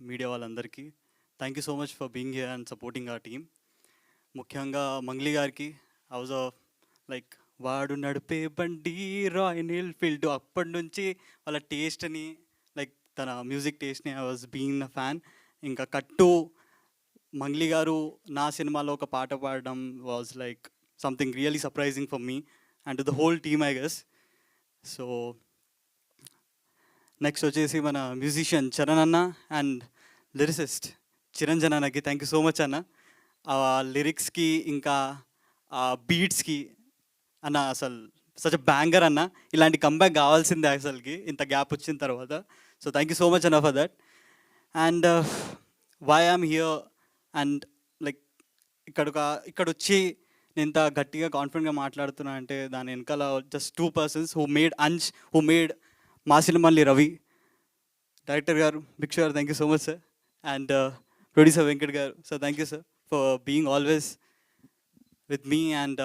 Media వాళ్ళందరికీ thank you so much for being here and supporting our team. ముఖ్యంగా మంగ్లీ గారికి I was like వాడు నడిపే బండి రాయల్ ఎన్ఫీల్డ్ అప్పటి నుంచి వాళ్ళ టేస్ట్ని లైక్ తన మ్యూజిక్ టేస్ట్ని I was being a fan. ఇంకా కట్టు మంగ్లీ గారు నా సినిమాలో ఒక పాట పాడడం was like something really surprising for me and to the whole team I guess. So next వచ్చేసి మన మ్యూజిషియన్ చరణ్ అన్న అండ్ లిరిసిస్ట్ చిరంజన్ అన్నకి థ్యాంక్ యూ సో మచ్ అన్న. ఆ లిరిక్స్కి ఇంకా ఆ బీట్స్కి అన్న అసలు సచ్ బ్యాంగర్ అన్న. ఇలాంటి కంబ్యాక్ కావాల్సిందే అసలుకి ఇంత గ్యాప్ వచ్చిన తర్వాత. So thank you so much అన్న for that. And why I'm here and like ఇక్కడ వచ్చి నేను ఇంత గట్టిగా కాన్ఫిడెంట్గా మాట్లాడుతున్నా అంటే దాని వెనకాల జస్ట్ 2 persons హూ మేడ్ అంజ్, హూ మేడ్ మాసినిమల్లి రవి. డైరెక్టర్ గారు భిక్షు గారు thank you so much sir. And producer Venkat గారు sir thank you sir for being always with me and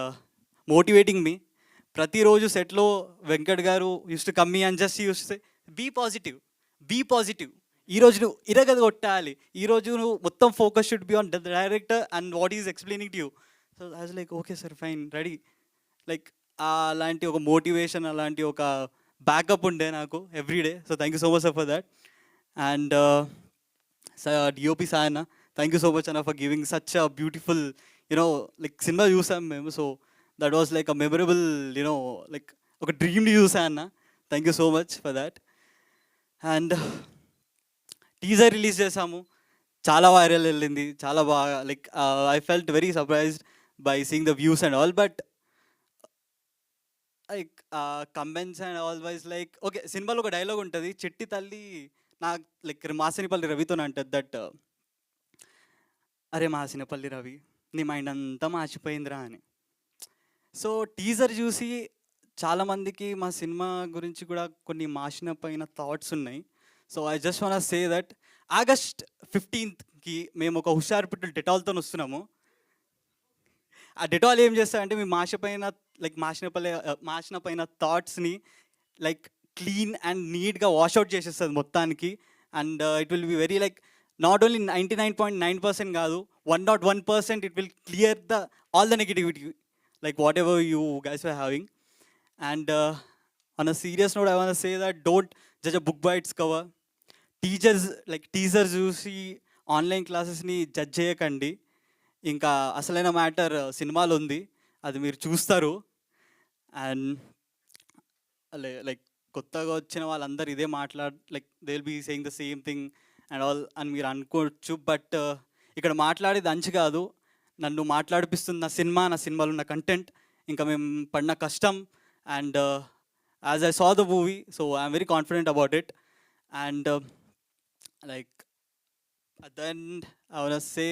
motivating me. ప్రతిరోజు సెట్లో వెంకట్ గారు use to come me and just use say be positive, be positive. ఈరోజు నువ్వు ఇరగది కొట్టాలి, ఈరోజు నువ్వు మొత్తం focus should be on the director and what is explaining to you. So I was like okay sir fine ready. Like అలాంటి ఒక motivation, అలాంటి ఒక బ్యాకప్ ఉండే నాకు everyday. So thank you so much sir for that. And sir DOP sir అన్న thank you so much అన్న for giving such a beautiful like cinema చూసాం మేము. So that was like a memorable like ఒక డ్రీమ్ని చూసా అన్న. Thank you so much for that. And teaser release చేసాము, చాలా viral వెళ్ళింది, చాలా బాగా like I felt very surprised by seeing the views and all. But like comments and always like okay, సినిమాలో ఒక డైలాగ్ ఉంటుంది, చెట్టి తల్లి నాకు లైక్ మాసినిపల్లి రవితోనే అంటుంది దట్ అరే మాసినపల్లి రవి నీ మైండ్ అంతా మార్చిపోయిందిరా అని. సో టీజర్ చూసి చాలామందికి మా సినిమా గురించి కూడా కొన్ని మార్చినపోయిన థాట్స్ ఉన్నాయి. So I just want say that August 15th మేము ఒక హుషారు పిట్టలు డెటాల్తో వస్తున్నాము. ఆ డెటాల్ ఏం చేస్తారంటే మీ మార్చిన పైన థాట్స్ని లైక్ క్లీన్ అండ్ నీట్గా వాష్అవుట్ చేసేస్తుంది మొత్తానికి. And it will be very like not only 99.9% కాదు, 101% it will clear all the negativity like whatever you guys were having. And on a serious note I want to say that don't judge a book by its cover. Teasers చూసి online క్లాసెస్ని judge చేయకండి. ఇంకా అసలైన matter సినిమాలో ఉంది, అది మీరు చూస్తారు. And like కొత్తగా వచ్చిన వాళ్ళందరూ ఇదే like they will be saying the same thing and all అని మీరు అనుకోవచ్చు. బట్ ఇక్కడ మాట్లాడేది అంచు కాదు, నన్ను మాట్లాడిపిస్తుంది నా సినిమాలో ఉన్న కంటెంట్, ఇంకా మేము పడిన కష్టం. And as I saw the movie so I'm very confident about it. And like at the end I want say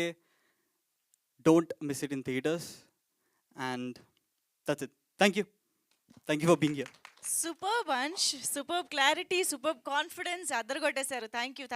don't miss it in theatres and that's it. Thank you for being here. Super bunch, super clarity, super confidence అద్దరు కొట్టేశారు. Thank you.